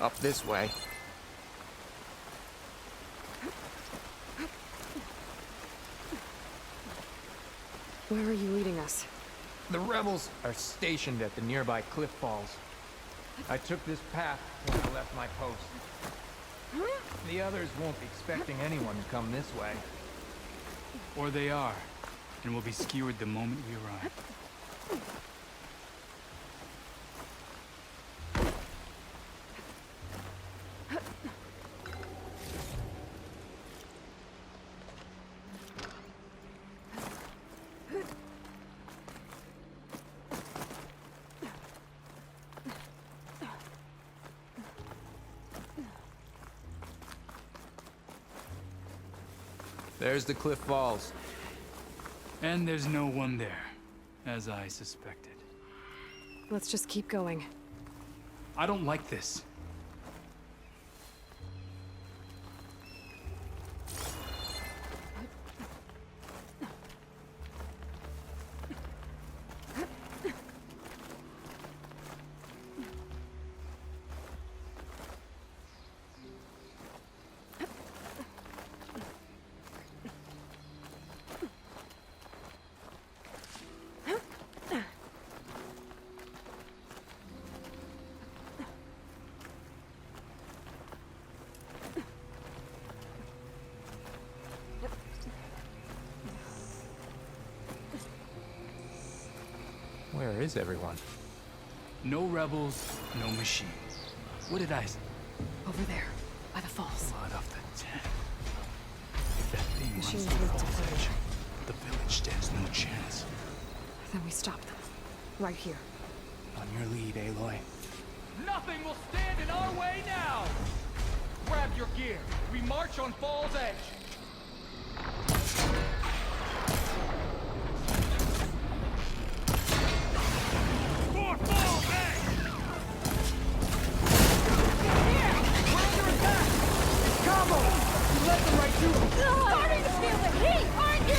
Up this way. Where are you leading us? The rebels are stationed at the nearby cliff falls. I took this path when I left my post. The others won't be expecting anyone to come this way. Or they are, and will be skewered the moment we arrive. There's the cliff falls. And there's no one there, as I suspected. Let's just keep going. I don't like this. Where is everyone? No rebels, no machines. What did I say? Over there, by the falls. Blood of the ten. If that thing runs Machines through moved to Fall's fire. Edge, the village stands no chance. Then we stop them. Right here. On your lead, Aloy. Nothing will stand in our way now! Grab your gear. We march on Fall's Edge. For Fall's Edge! Here! We're under attack! It's combo! You let them right through us! Starting to feel the heat, aren't you?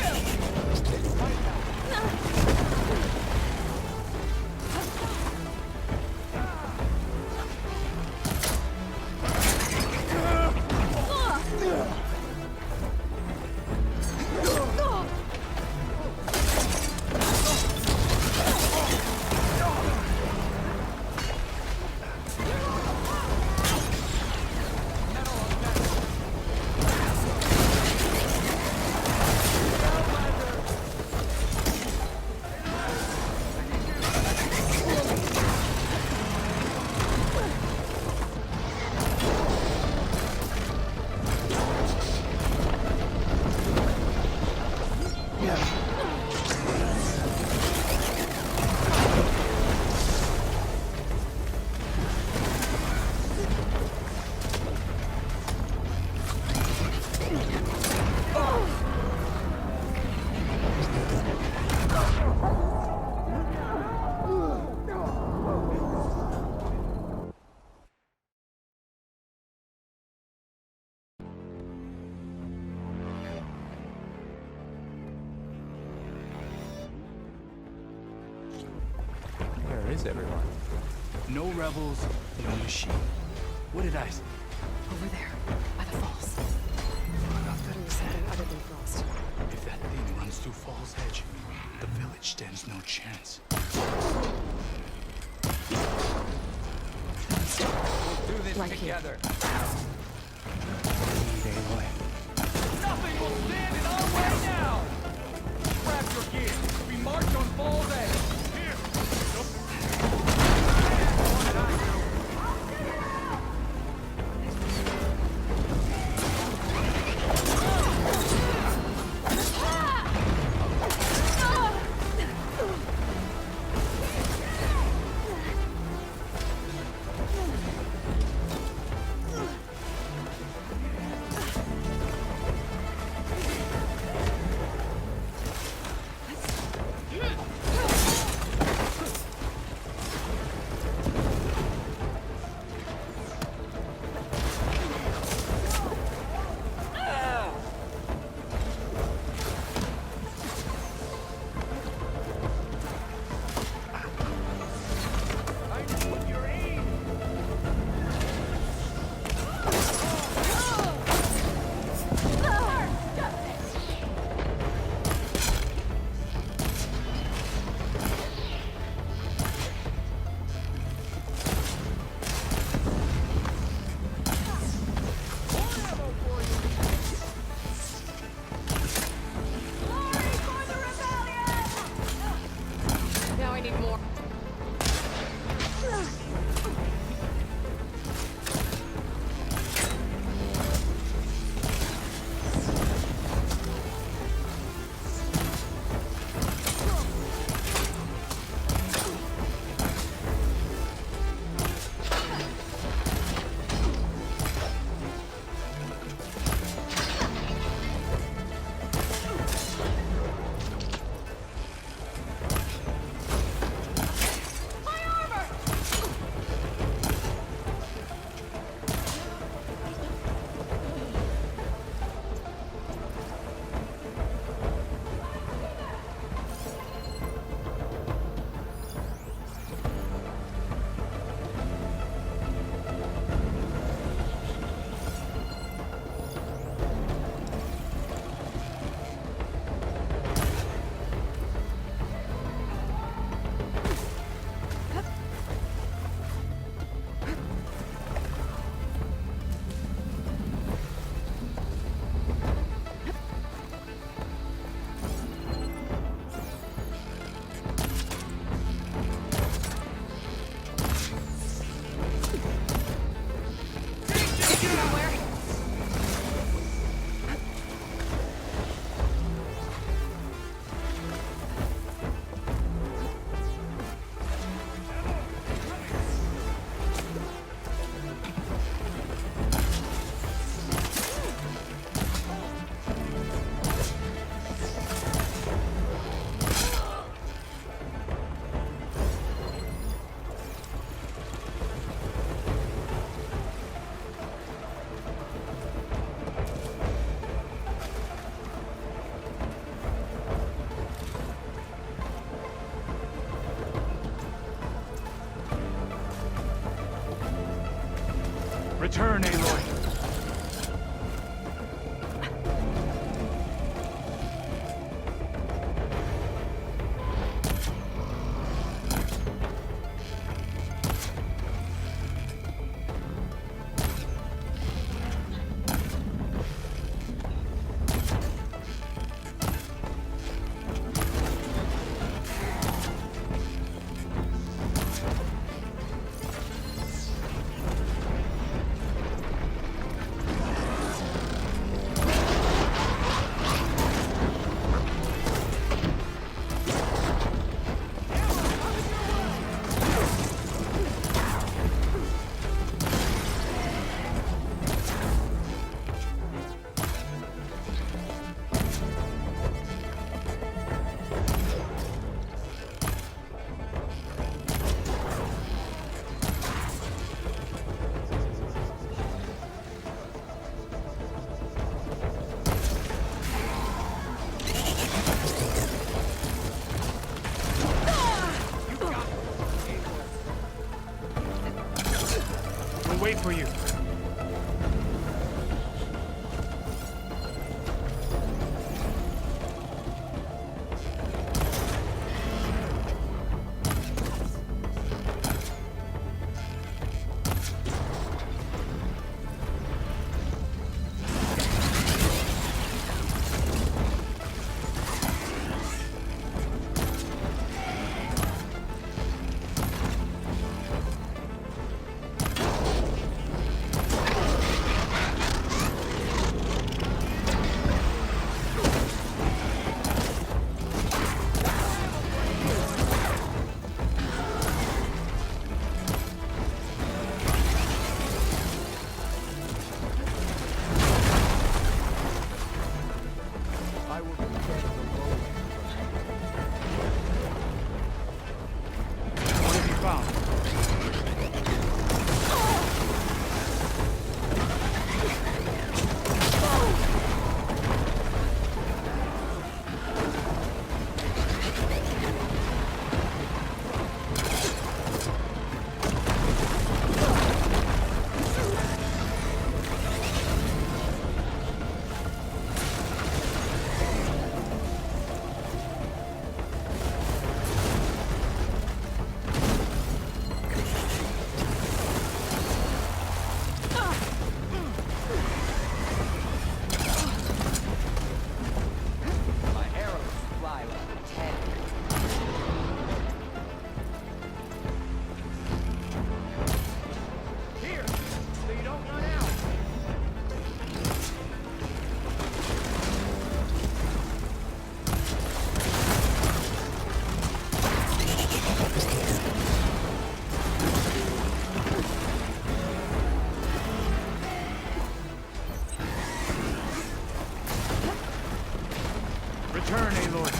Where is everyone? No rebels, no machine. What did I say? Over there, by the falls. Blood of There the was something other than frost. If that thing runs through Fall's Edge, the village stands no chance. We'll do this Right here. together. Lead, Aloy. Nothing will stand in our way now! Grab your gear. We march on Fall's Edge. Here. Return, Aloy. We'll wait for you. What have you found? My arrows fly like a cat. Here, so you don't run out. Return, Aloy.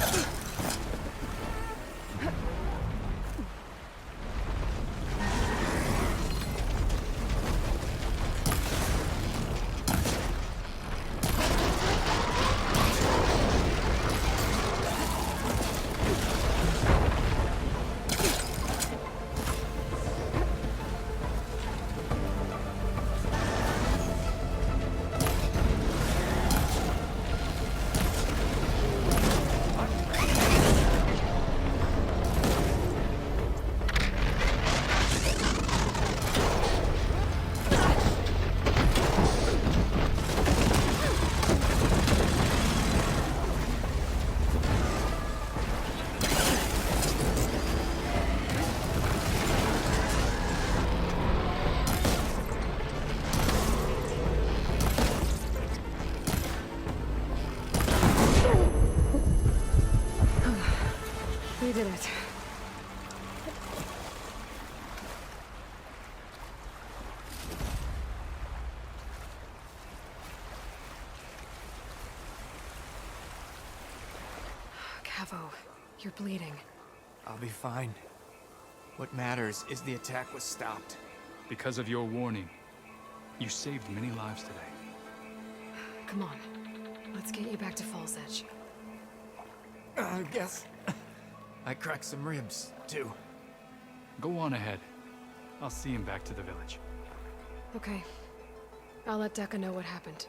We did it. Cavo, you're bleeding. I'll be fine. What matters is the attack was stopped. Because of your warning, you saved many lives today. Come on. Let's get you back to Falls Edge. I guess I cracked some ribs, too. Go on ahead. I'll see him back to the village. Okay. I'll let Decca know what happened.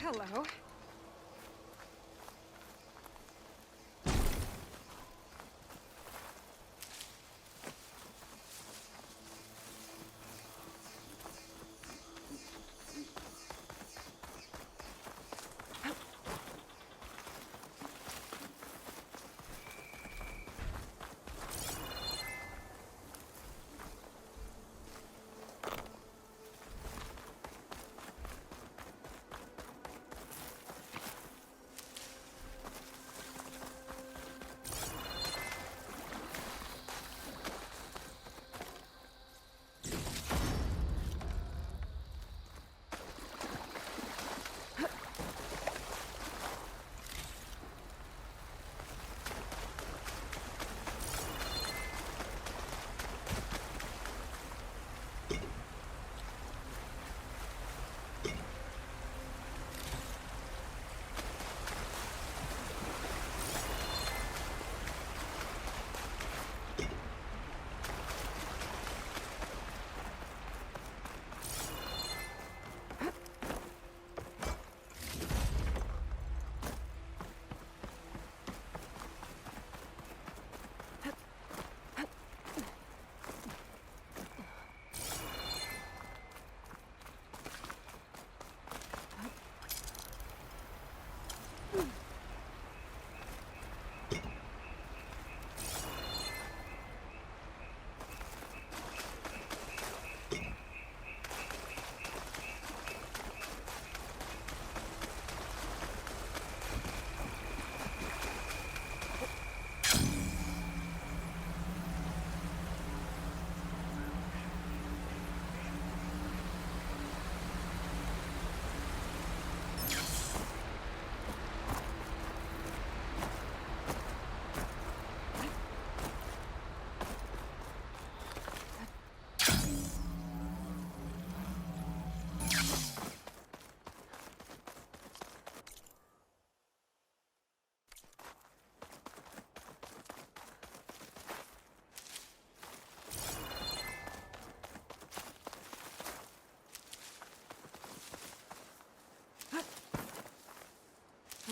Hello.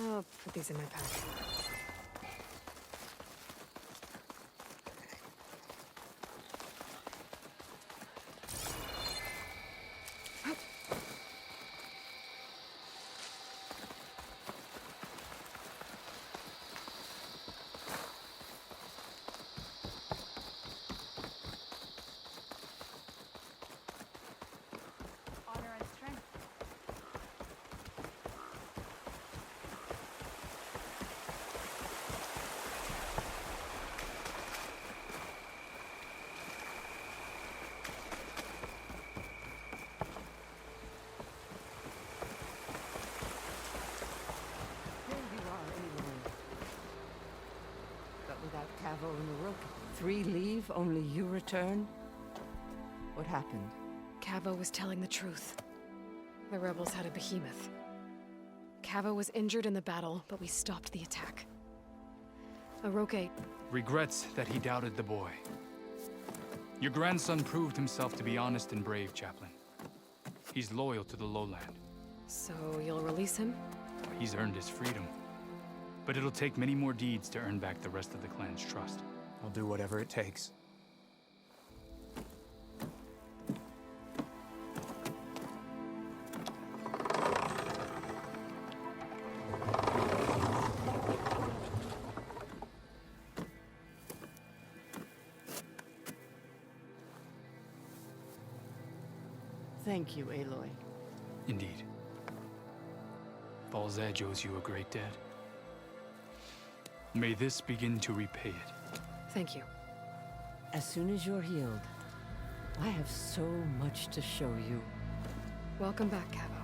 I'll put these in my pack. Honor and strength. Here you are anyway. But without Cavo and the Rook, 3 leave, only you return? What happened? Cavo was telling the truth. The rebels had a behemoth. Cavo was injured in the battle, but we stopped the attack. Aroke... Regrets that he doubted the boy. Your grandson proved himself to be honest and brave, Chaplain. He's loyal to the lowland. So you'll release him? He's earned his freedom. But it'll take many more deeds to earn back the rest of the clan's trust. I'll do whatever it takes. Thank you, Aloy. Indeed. Falls Edge owes you a great debt. May this begin to repay it. Thank you. As soon as you're healed, I have so much to show you. Welcome back, Cavo.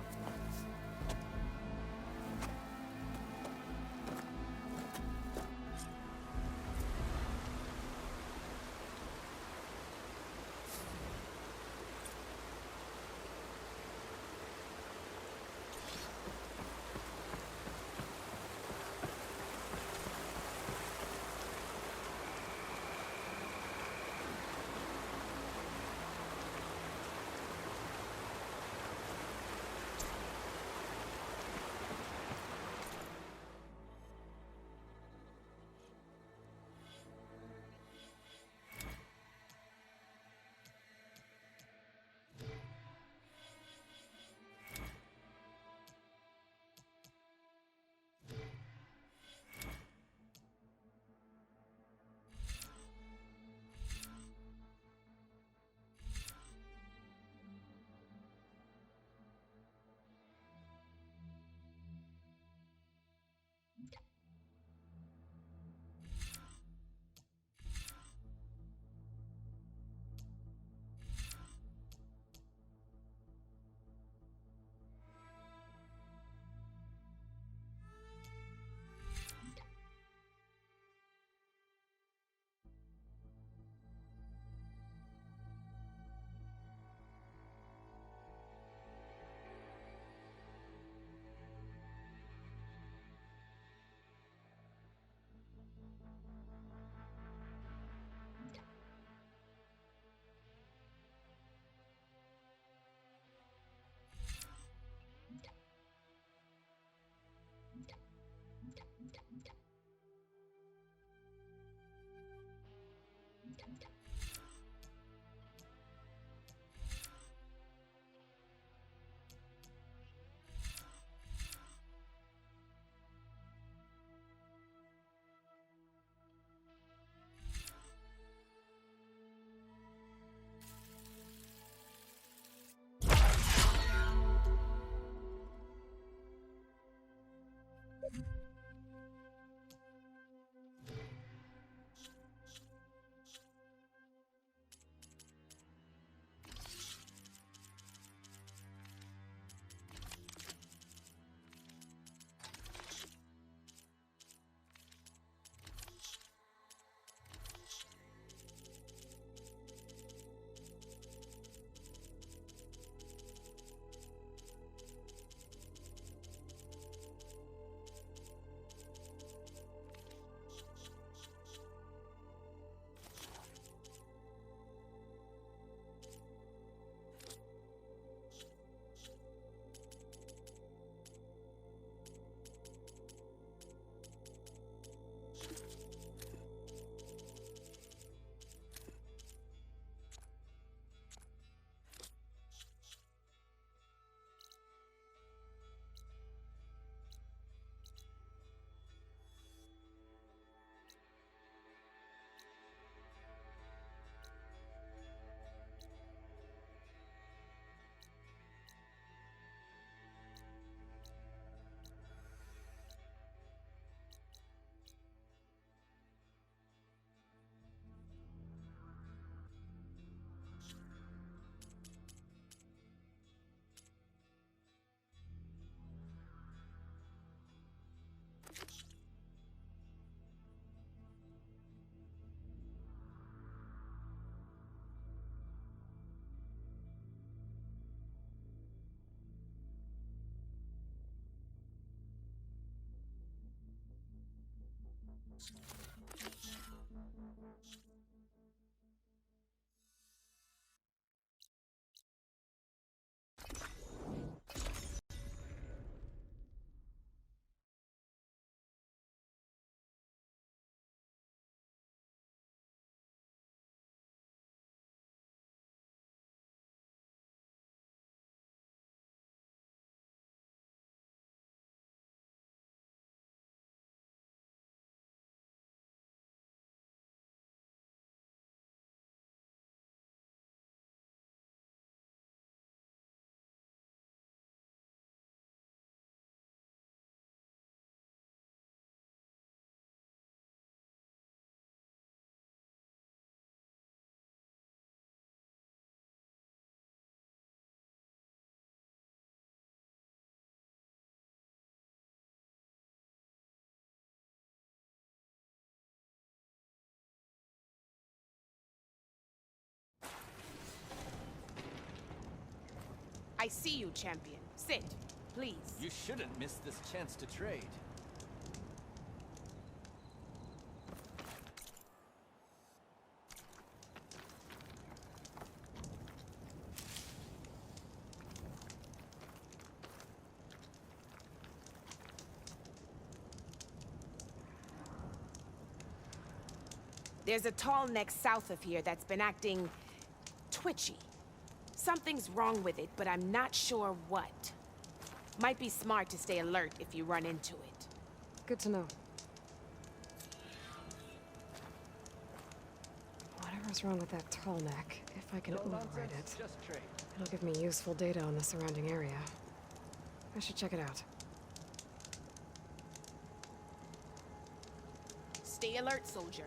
I see you, champion. Sit, please. You shouldn't miss this chance to trade. There's a tall neck south of here that's been acting twitchy. Something's wrong with it, but I'm not sure what. Might be smart to stay alert if you run into it. Good to know. Whatever's wrong with that tall neck, if I can override it, Just trade. it'll give me useful data on the surrounding area. I should check it out. Stay alert, soldier.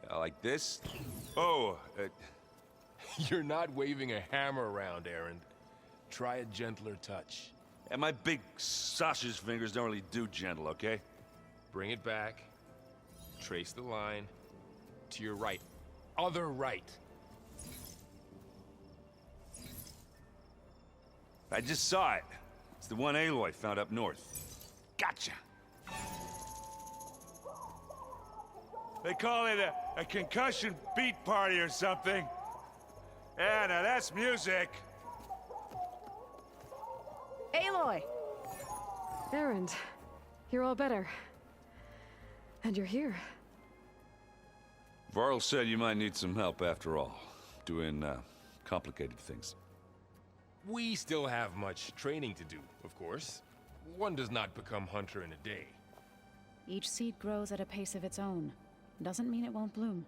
Like this? Oh, You're not waving a hammer around, Aaron. Try a gentler touch. and my big sausage fingers don't really do gentle, okay? Bring it back. Trace the line. To your right. Other right. I just saw it. It's the one Aloy found up north. Gotcha! They call it a concussion beat party or something. Yeah, now that's music. Aloy! Erend, you're all better. And you're here. Varl said you might need some help after all. Doing, complicated things. We still have much training to do, of course. One does not become hunter in a day. Each seed grows at a pace of its own. Doesn't mean it won't bloom.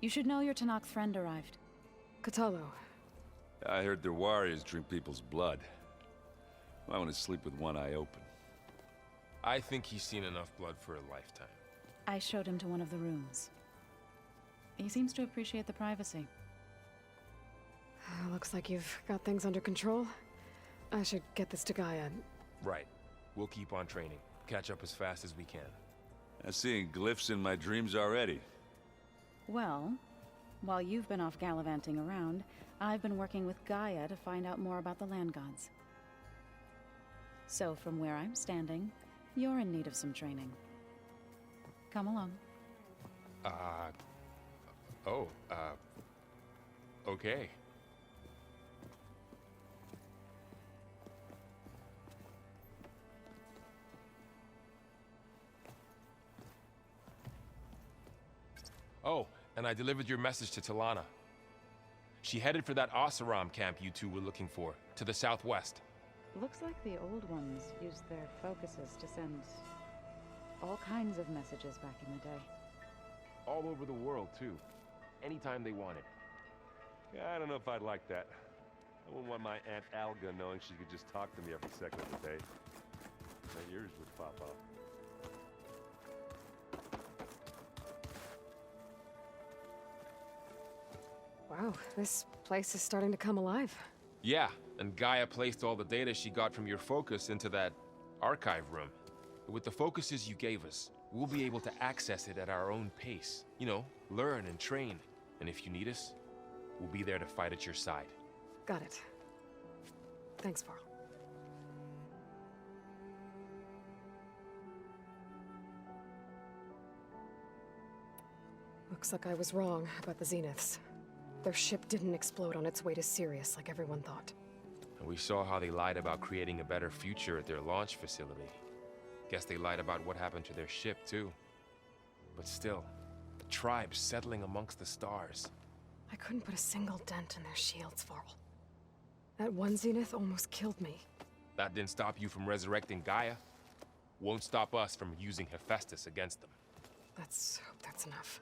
You should know your Tanakh friend arrived. Katalo. I heard their warriors drink people's blood. I want to sleep with one eye open. I think he's seen enough blood for a lifetime. I showed him to one of the rooms. He seems to appreciate the privacy. Looks like you've got things under control. I should get this to Gaia. Right. We'll keep on training. Catch up as fast as we can. I'm seeing glyphs in my dreams already. Well, while you've been off gallivanting around, I've been working with Gaia to find out more about the land gods. So from where I'm standing, you're in need of some training. Come along. Okay. Oh, and I delivered your message to Talana. She headed for that Oseram camp you two were looking for, to the southwest. Looks like the old ones used their focuses to send all kinds of messages back in the day. All over the world, too. Anytime they wanted. Yeah, I don't know if I'd like that. I wouldn't want my Aunt Alga knowing she could just talk to me every second of the day. My ears would pop off. Wow, this place is starting to come alive. Yeah, and Gaia placed all the data she got from your focus into that archive room. With the focuses you gave us, we'll be able to access it at our own pace. You know, learn and train. And if you need us, we'll be there to fight at your side. Got it. Thanks, Varl. Looks like I was wrong about the Zeniths. Their ship didn't explode on its way to Sirius like everyone thought. And we saw how they lied about creating a better future at their launch facility. Guess they lied about what happened to their ship, too. But still, the tribes settling amongst the stars. I couldn't put a single dent in their shields, Varl. That one Zenith almost killed me. That didn't stop you from resurrecting Gaia. Won't stop us from using Hephaestus against them. Let's hope that's enough.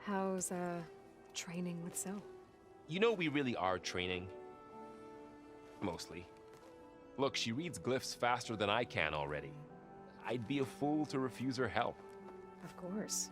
How's, training with Zoe? You know we really are training. Mostly. Look, she reads glyphs faster than I can already. I'd be a fool to refuse her help. Of course.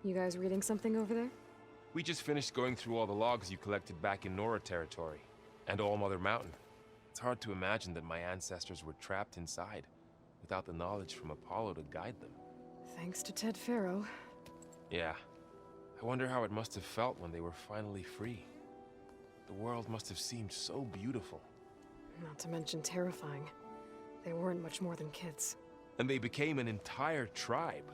You guys reading something over there? We just finished going through all the logs you collected back in Nora territory, and All Mother Mountain. It's hard to imagine that my ancestors were trapped inside, without the knowledge from Apollo to guide them. Thanks to Ted Faro. Yeah. I wonder how it must have felt when they were finally free. The world must have seemed so beautiful. Not to mention terrifying. They weren't much more than kids. And they became an entire tribe.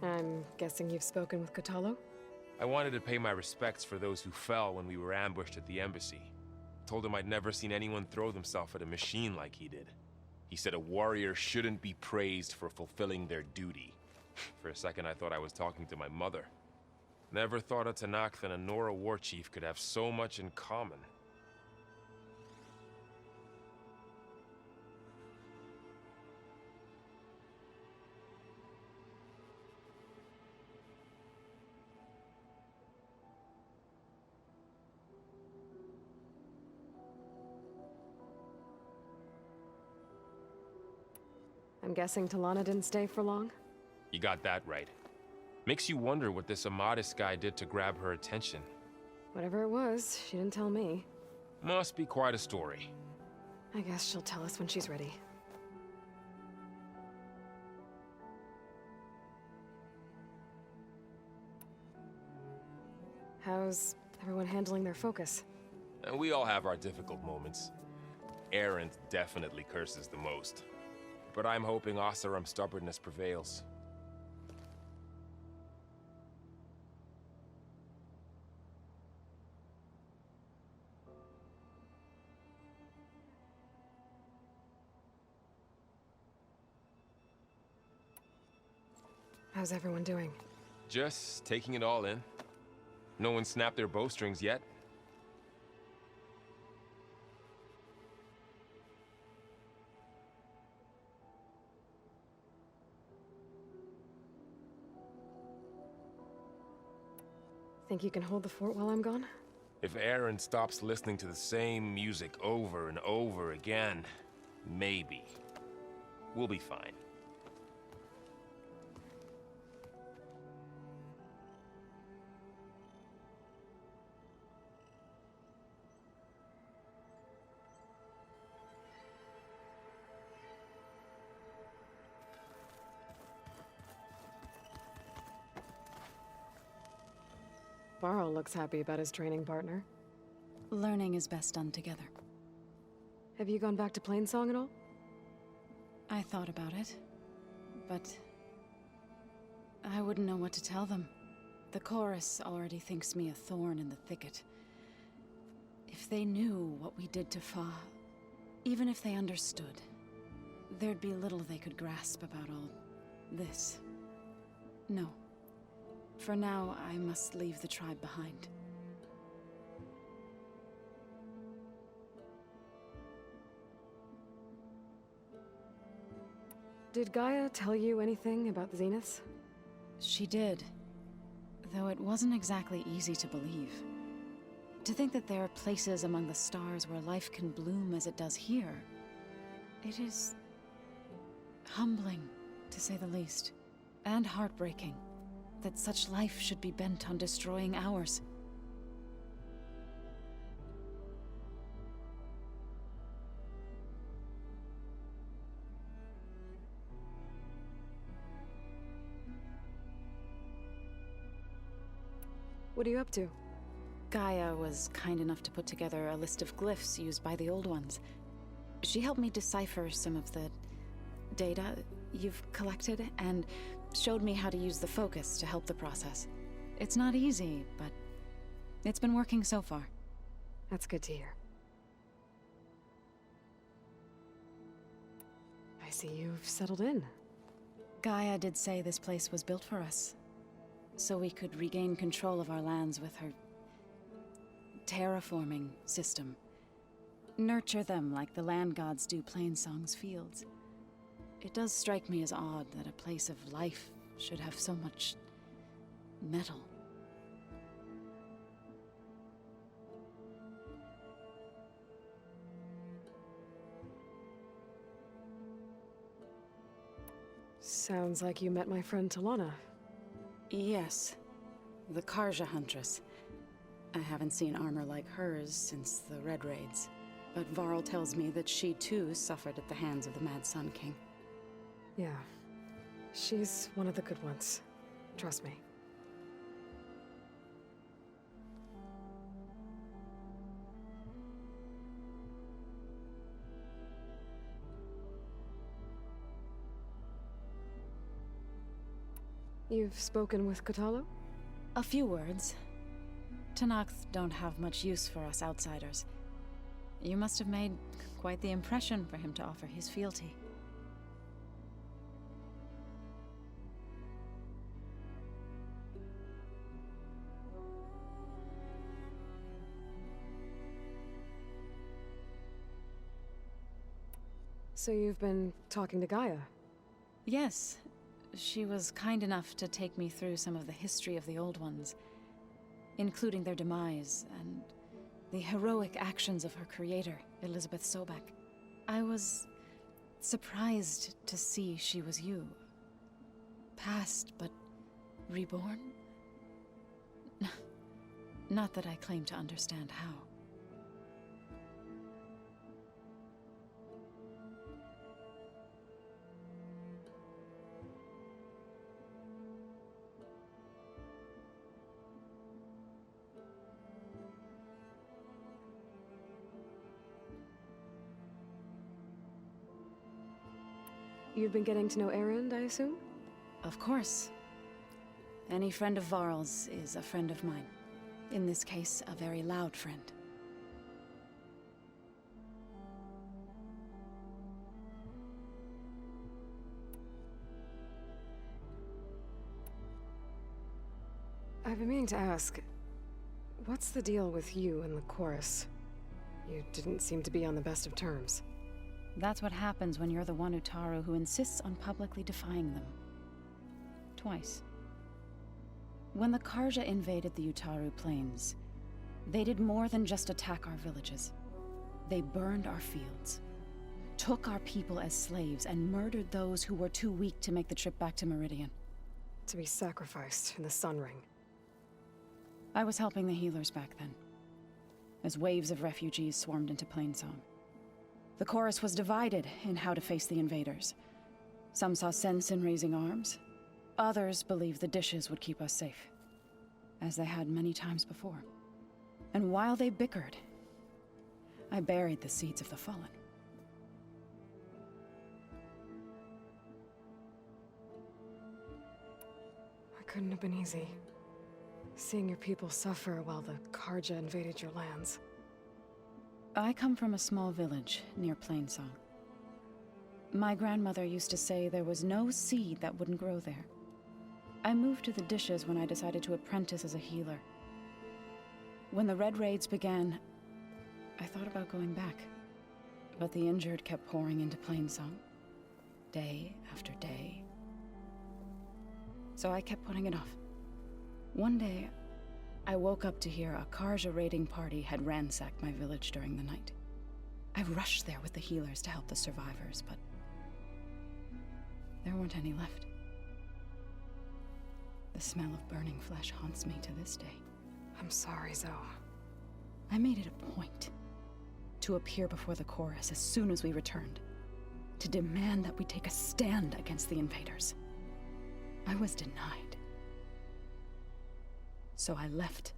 I'm guessing you've spoken with Cthulhu? I wanted to pay my respects for those who fell when we were ambushed at the embassy. Told him I'd never seen anyone throw themselves at a machine like he did. He said a warrior shouldn't be praised for fulfilling their duty. For a second I thought I was talking to my mother. Never thought a Tanakh and a Nora war chief could have so much in common. I'm guessing Talana didn't stay for long? You got that right. Makes you wonder what this Amadis guy did to grab her attention. Whatever it was, she didn't tell me. Must be quite a story. I guess she'll tell us when she's ready. How's everyone handling their focus? And we all have our difficult moments. Arendt definitely curses the most. But I'm hoping Oseram's stubbornness prevails. How's everyone doing? Just taking it all in. No one snapped their bowstrings yet. Think you can hold the fort while I'm gone? If Aaron stops listening to the same music over and over again, maybe. We'll be fine. Varl looks happy about his training partner. Learning is best done together. Have you gone back to Plainsong at all? I thought about it, but I wouldn't know what to tell them. The chorus already thinks me a thorn in the thicket. If they knew what we did to Fa, even if they understood, there'd be little they could grasp about all this. No. For now, I must leave the tribe behind. Did Gaia tell you anything about the Zeniths? She did. Though it wasn't exactly easy to believe. To think that there are places among the stars where life can bloom as it does here. It is humbling, to say the least. And heartbreaking that such life should be bent on destroying ours. What are you up to? Gaia was kind enough to put together a list of glyphs used by the Old Ones. She helped me decipher some of the data you've collected, and showed me how to use the focus to help the process. It's not easy, but it's been working so far. That's good to hear. I see you've settled in. Gaia did say this place was built for us, so we could regain control of our lands with her terraforming system. Nurture them like the land gods do Plainsong's fields. It does strike me as odd that a place of life should have so much metal. Sounds like you met my friend Talana. Yes, the Karja Huntress. I haven't seen armor like hers since the Red Raids, but Varl tells me that she too suffered at the hands of the Mad Sun King. Yeah. She's one of the good ones. Trust me. You've spoken with Kotallo? A few words. Tenakth don't have much use for us outsiders. You must have made quite the impression for him to offer his fealty. So you've been talking to Gaia? Yes. She was kind enough to take me through some of the history of the Old Ones, including their demise and the heroic actions of her creator, Elizabeth Sobek. I was surprised to see she was you. Past, but reborn? Not that I claim to understand how. You've been getting to know Erend, I assume? Of course. Any friend of Varl's is a friend of mine. In this case, a very loud friend. I've been meaning to ask, what's the deal with you and the chorus? You didn't seem to be on the best of terms. That's what happens when you're the one Utaru who insists on publicly defying them. Twice. When the Karja invaded the Utaru plains, they did more than just attack our villages. They burned our fields, took our people as slaves, and murdered those who were too weak to make the trip back to Meridian. To be sacrificed in the Sun Ring. I was helping the healers back then, as waves of refugees swarmed into Plainsong. The chorus was divided in how to face the invaders. Some saw sense in raising arms. Others believed the dishes would keep us safe, as they had many times before. And while they bickered, I buried the seeds of the fallen. It couldn't have been easy. Seeing your people suffer while the Karja invaded your lands. I come from a small village near Plainsong. My grandmother used to say there was no seed that wouldn't grow there. I moved to the dishes when I decided to apprentice as a healer. When the Red Raids began, I thought about going back, but the injured kept pouring into Plainsong. day after day. So I kept putting it off. One day, I woke up to hear a Karja raiding party had ransacked my village during the night. I rushed there with the healers to help the survivors, but there weren't any left. The smell of burning flesh haunts me to this day. I'm sorry, Zoe. I made it a point to appear before the chorus as soon as we returned, to demand that we take a stand against the invaders. I was denied. So I left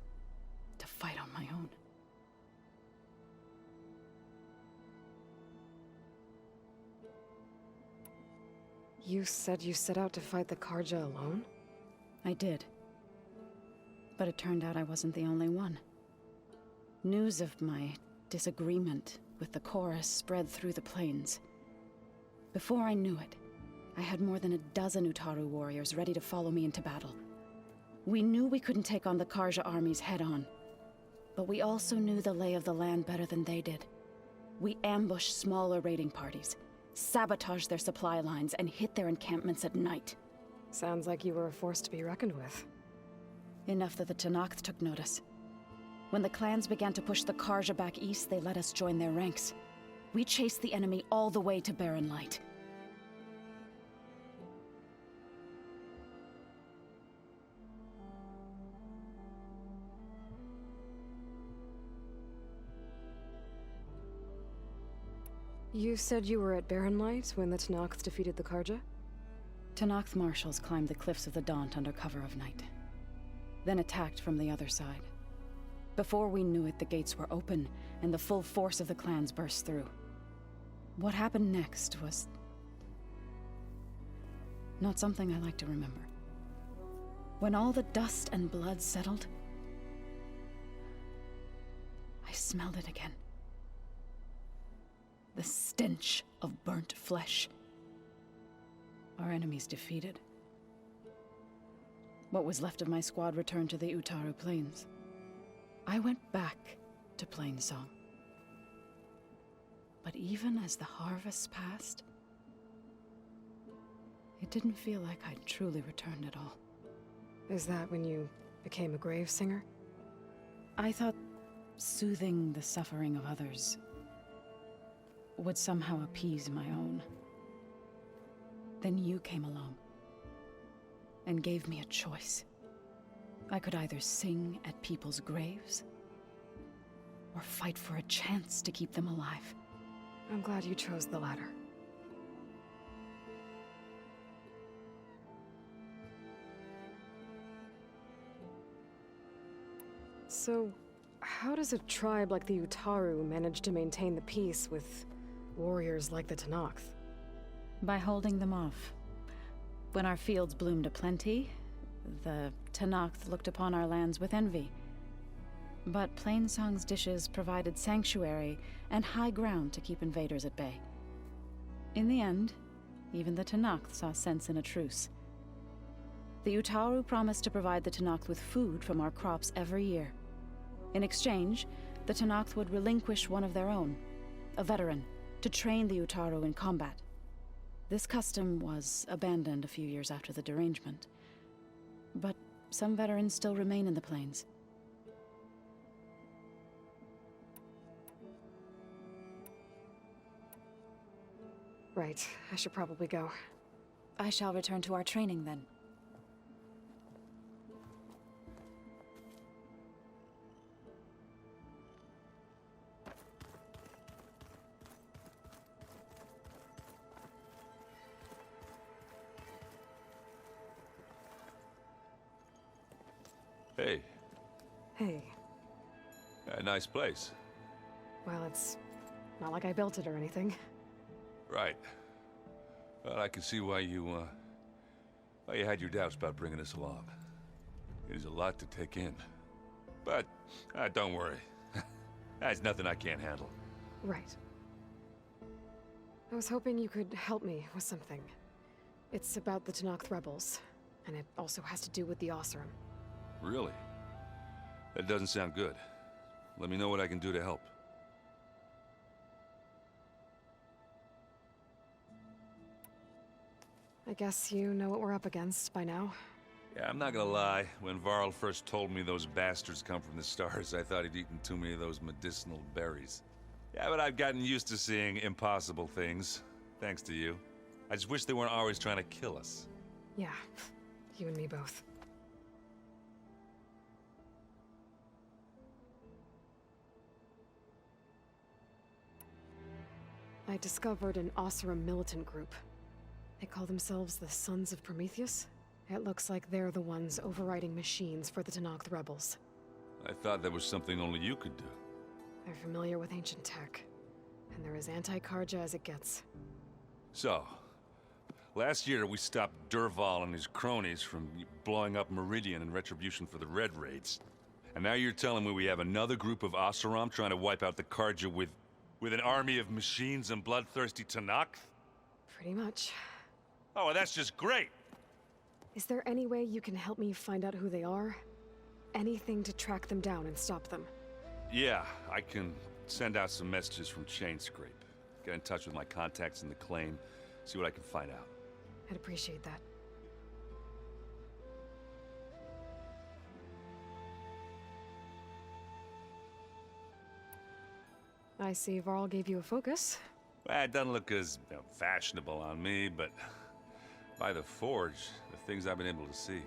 to fight on my own. You said you set out to fight the Karja alone? I did. But it turned out I wasn't the only one. News of my disagreement with the chorus spread through the plains. Before I knew it, I had more than a dozen Utaru warriors ready to follow me into battle. We knew we couldn't take on the Karja armies head-on, but we also knew the lay of the land better than they did. We ambushed smaller raiding parties, sabotaged their supply lines, and hit their encampments at night. Sounds like you were a force to be reckoned with. Enough that the Tenakth took notice. When the clans began to push the Karja back east, they let us join their ranks. We chased the enemy all the way to Barren Light. You said you were at Barren Light when the Tenakth defeated the Karja? Tenakth marshals climbed the cliffs of the Daunt under cover of night, then attacked from the other side. Before we knew it, the gates were open, and the full force of the clans burst through. What happened next was not something I like to remember. When all the dust and blood settled, I smelled it again. The stench of burnt flesh. Our enemies defeated. What was left of my squad returned to the Utaru Plains. I went back to Plainsong. But even as the harvest passed, it didn't feel like I'd truly returned at all. Is that when you became a grave singer? I thought soothing the suffering of others would somehow appease my own. Then you came along and gave me a choice. I could either sing at people's graves or fight for a chance to keep them alive. I'm glad you chose the latter. So, how does a tribe like the Utaru manage to maintain the peace with warriors like the Tenakth? By holding them off. When our fields bloomed aplenty, the Tenakth looked upon our lands with envy. But Plainsong's dishes provided sanctuary and high ground to keep invaders at bay. In the end, even the Tenakth saw sense in a truce. The Utaru promised to provide the Tenakth with food from our crops every year. In exchange, the Tenakth would relinquish one of their own, a veteran, to train the Utaru in combat. This custom was abandoned a few years after the derangement, but some veterans still remain in the plains. Right, I should probably go. I shall return to our training then. Hey, Hey, a nice place. well, it's not like I built it or anything. Right. Well, I can see why you had your doubts about bringing us along. It is a lot to take in. But, don't worry. That's nothing I can't handle. Right. I was hoping you could help me with something. It's about the Tenakth rebels, and it also has to do with the Oseram. Really? That doesn't sound good. Let me know what I can do to help. I guess you know what we're up against by now. Yeah, I'm not gonna lie. When Varl first told me those bastards come from the stars, I thought he'd eaten too many of those medicinal berries. Yeah, but I've gotten used to seeing impossible things, thanks to you. I just wish they weren't always trying to kill us. Yeah, you and me both. I discovered an Oseram militant group. They call themselves the Sons of Prometheus. It looks like they're the ones overriding machines for the Tenakth rebels. I thought that was something only you could do. They're familiar with ancient tech, and they're as anti-Karja as it gets. So, last year we stopped Durval and his cronies from blowing up Meridian in retribution for the Red Raids. And now you're telling me we have another group of Oseram trying to wipe out the Karja with an army of machines and bloodthirsty Tenakth? Pretty much. Oh, well, that's just great! Is there any way you can help me find out who they are? Anything to track them down and stop them? Yeah, I can send out some messages from Chainscrape. Get in touch with my contacts in the claim, see what I can find out. I'd appreciate that. I see Varl gave you a focus. Well, it doesn't look as fashionable on me, but by the Forge, the things I've been able to see.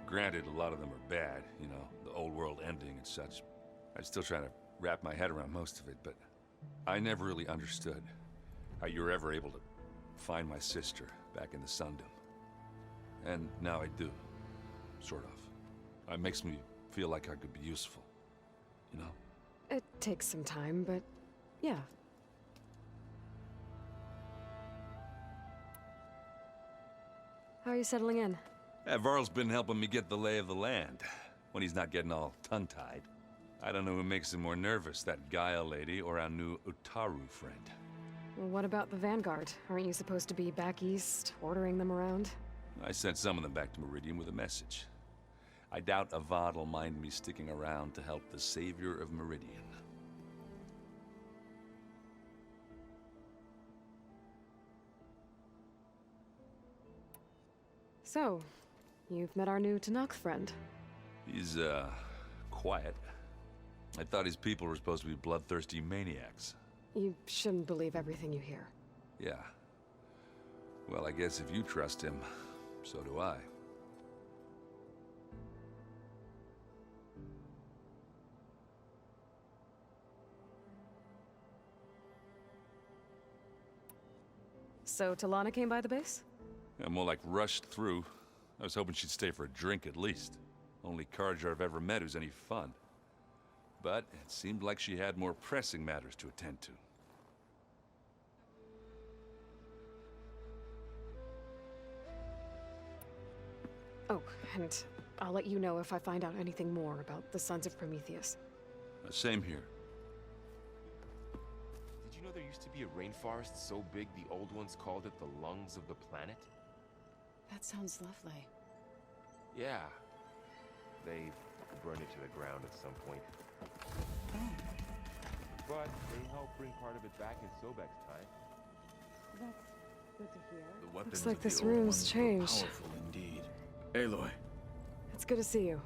Granted, a lot of them are bad, you know, the old world ending and such. I'm still trying to wrap my head around most of it, but I never really understood how you were ever able to find my sister back in the Sundom. And now I do, sort of. It makes me feel like I could be useful, you know? It takes some time, but yeah. How are you settling in? Varl's been helping me get the lay of the land, when he's not getting all tongue-tied. I don't know who makes him more nervous, that Gaia lady or our new Utaru friend. Well, what about the Vanguard? Aren't you supposed to be back east, ordering them around? I sent some of them back to Meridian with a message. I doubt Avad will mind me sticking around to help the savior of Meridian. So, you've met our new Tenakth friend. He's, quiet. I thought his people were supposed to be bloodthirsty maniacs. You shouldn't believe everything you hear. Yeah. Well, I guess if you trust him, so do I. So, Talana came by the base? Yeah, more like rushed through. I was hoping she'd stay for a drink at least. Only Karja I've ever met who's any fun. But it seemed like she had more pressing matters to attend to. Oh, and I'll let you know if I find out anything more about the Sons of Prometheus. Same here. Did you know there used to be a rainforest so big the old ones called it the lungs of the planet? That sounds lovely. Yeah. They burned it to the ground at some point. But they helped bring part of it back in Sobek's time. That's good to hear. The weapons Looks like of the this old room's ones were changed. powerful indeed. Aloy, It's good to see you.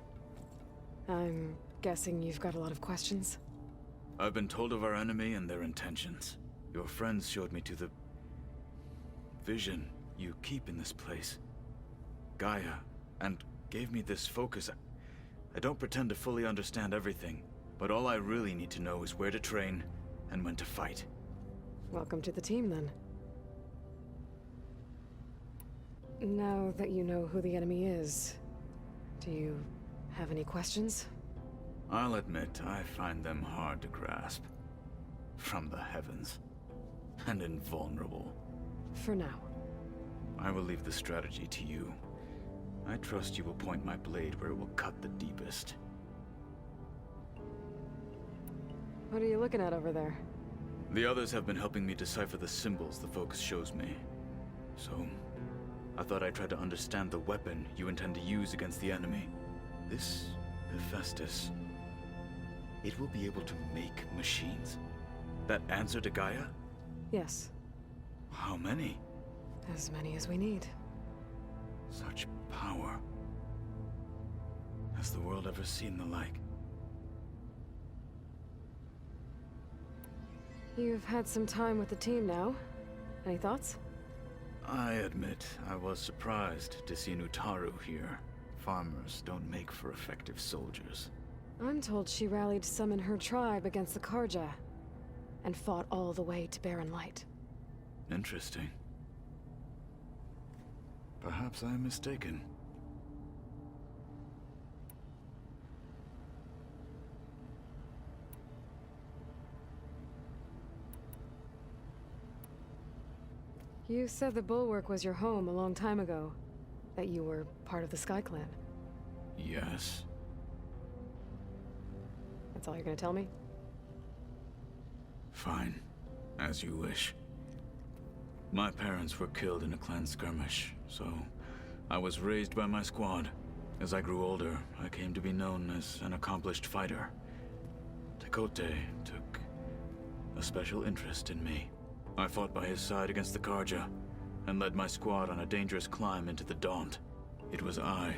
I'm guessing you've got a lot of questions? I've been told of our enemy and their intentions. Your friends showed me to the vision you keep in this place, Gaia, and gave me this focus. I don't pretend to fully understand everything, but all I really need to know is where to train and when to fight. Welcome to the team, then. Now that you know who the enemy is, do you have any questions? I'll admit, I find them hard to grasp. From the heavens. And invulnerable. For now. I will leave the strategy to you. I trust you will point my blade where it will cut the deepest. What are you looking at over there? The others have been helping me decipher the symbols the focus shows me. So, I thought I'd try to understand the weapon you intend to use against the enemy. This Hephaestus. It will be able to make machines. That answer to Gaia? Yes. How many? As many as we need. Such power. Has the world ever seen the like? You've had some time with the team now. Any thoughts? I admit I was surprised to see an Utaru here. Farmers don't make for effective soldiers. I'm told she rallied some in her tribe against the Karja, and fought all the way to Barren Light. Interesting. Perhaps I'm mistaken. You said the Bulwark was your home a long time ago. That you were part of the Sky Clan. Yes. That's all you're gonna tell me? Fine. As you wish. My parents were killed in a clan skirmish, so I was raised by my squad. As I grew older, I came to be known as an accomplished fighter. Tekote took a special interest in me. I fought by his side against the Karja, and led my squad on a dangerous climb into the Daunt. It was I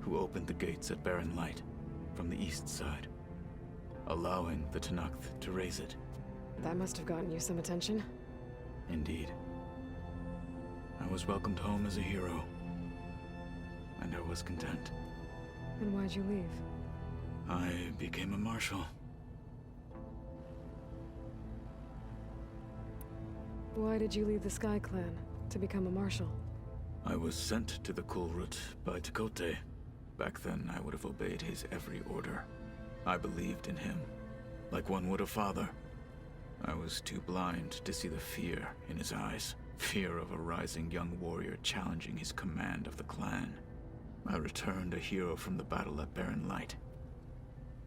who opened the gates at Barren Light from the east side, allowing the Tenakth to raise it. That must have gotten you some attention. Indeed. I was welcomed home as a hero, and I was content. And why'd you leave? I became a marshal. Why did you leave the Sky Clan to become a marshal? I was sent to the Kulrut by Tekote. Back then, I would have obeyed his every order. I believed in him, like one would a father. I was too blind to see the fear in his eyes. Fear of a rising young warrior challenging his command of the clan. I returned a hero from the battle at Barren Light.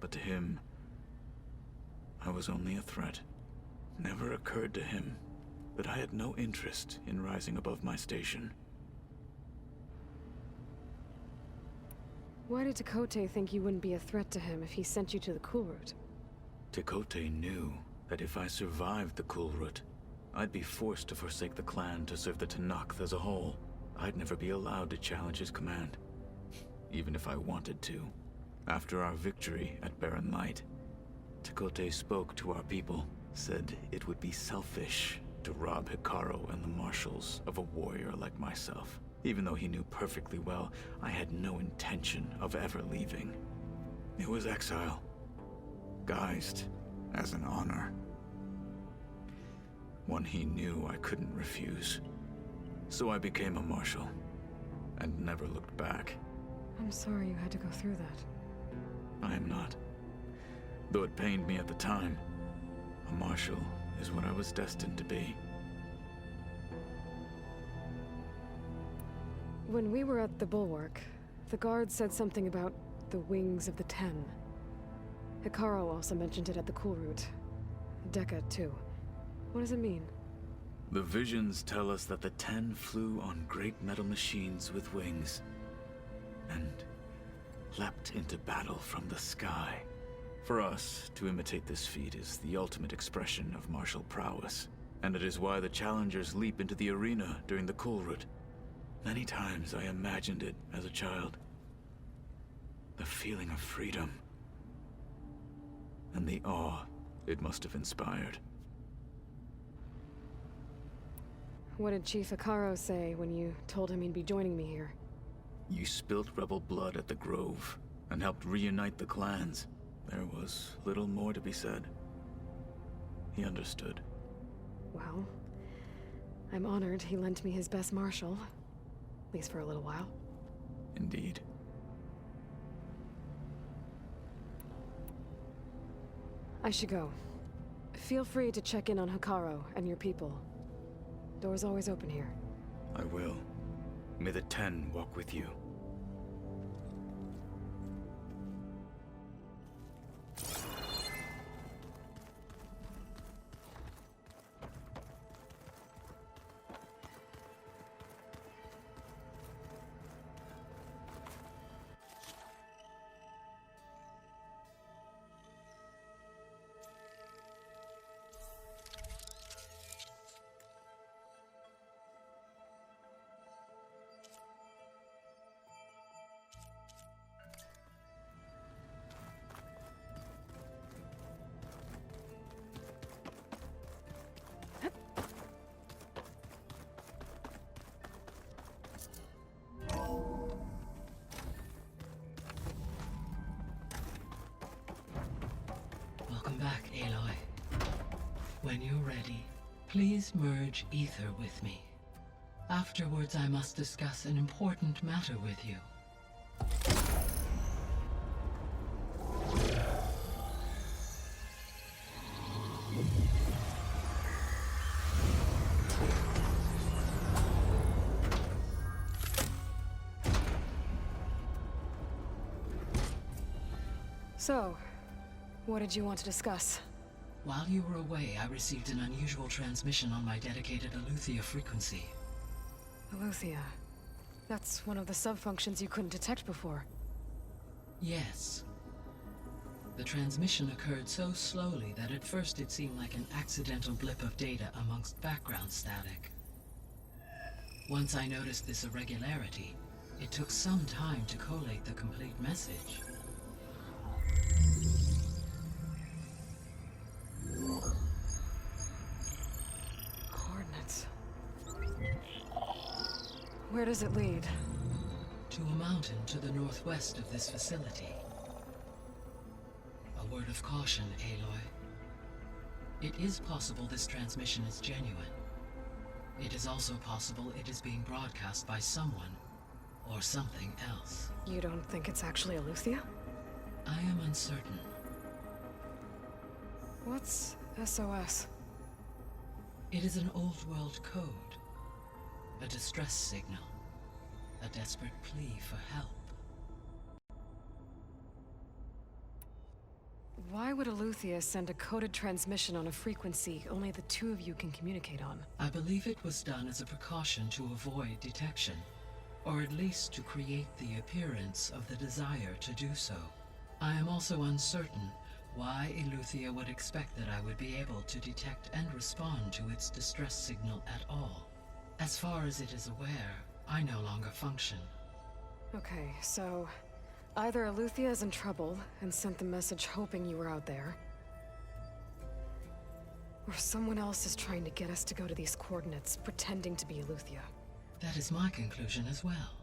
But to him, I was only a threat. Never occurred to him that I had no interest in rising above my station. Why did Tekote think you wouldn't be a threat to him if he sent you to the Kulrut? Tekote knew that if I survived the Kulrut, I'd be forced to forsake the clan to serve the Tenakth as a whole. I'd never be allowed to challenge his command, even if I wanted to. After our victory at Barren Light, Tekote spoke to our people, said it would be selfish to rob Hikaru and the marshals of a warrior like myself, even though he knew perfectly well I had no intention of ever leaving. It was exile, guised as an honor. One he knew I couldn't refuse. So I became a marshal, and never looked back. I'm sorry you had to go through that. I am not. Though it pained me at the time, a marshal is what I was destined to be. When we were at the Bulwark, the guard said something about the Wings of the Ten. Hikaru also mentioned it at the Kulrut. Dekka, too. What does it mean? The visions tell us that the Ten flew on great metal machines with wings, and leapt into battle from the sky. For us, to imitate this feat is the ultimate expression of martial prowess, and it is why the challengers leap into the arena during the Kulrut. Many times I imagined it as a child. The feeling of freedom, and the awe it must have inspired. What did Chief Hikaru say when you told him he'd be joining me here? You spilt rebel blood at the Grove, and helped reunite the clans. There was little more to be said. He understood. Well, I'm honored he lent me his best marshal. At least for a little while. Indeed. I should go. Feel free to check in on Hikaru and your people. Door's always open here. I will. May the Ten walk with you. When you're ready, please merge ether with me. Afterwards, I must discuss an important matter with you. So, what did you want to discuss? While you were away, I received an unusual transmission on my dedicated Aletheia frequency. Aletheia. That's one of the sub-functions you couldn't detect before. Yes. The transmission occurred so slowly that at first it seemed like an accidental blip of data amongst background static. Once I noticed this irregularity, it took some time to collate the complete message. Coordinates. Where does it lead? To a mountain to the northwest of this facility. A word of caution, Aloy. It is possible this transmission is genuine. It is also possible it is being broadcast by someone or something else. You don't think it's actually Aletheia? I am uncertain. What's SOS? It is an old world code. A distress signal. A desperate plea for help. Why would Aletheia send a coded transmission on a frequency only the two of you can communicate on? I believe it was done as a precaution to avoid detection, or at least to create the appearance of the desire to do so. I am also uncertain why Aletheia would expect that I would be able to detect and respond to its distress signal at all. As far as it is aware, I no longer function. Okay, so either Aletheia is in trouble and sent the message hoping you were out there, or someone else is trying to get us to go to these coordinates, pretending to be Aletheia. That is my conclusion as well.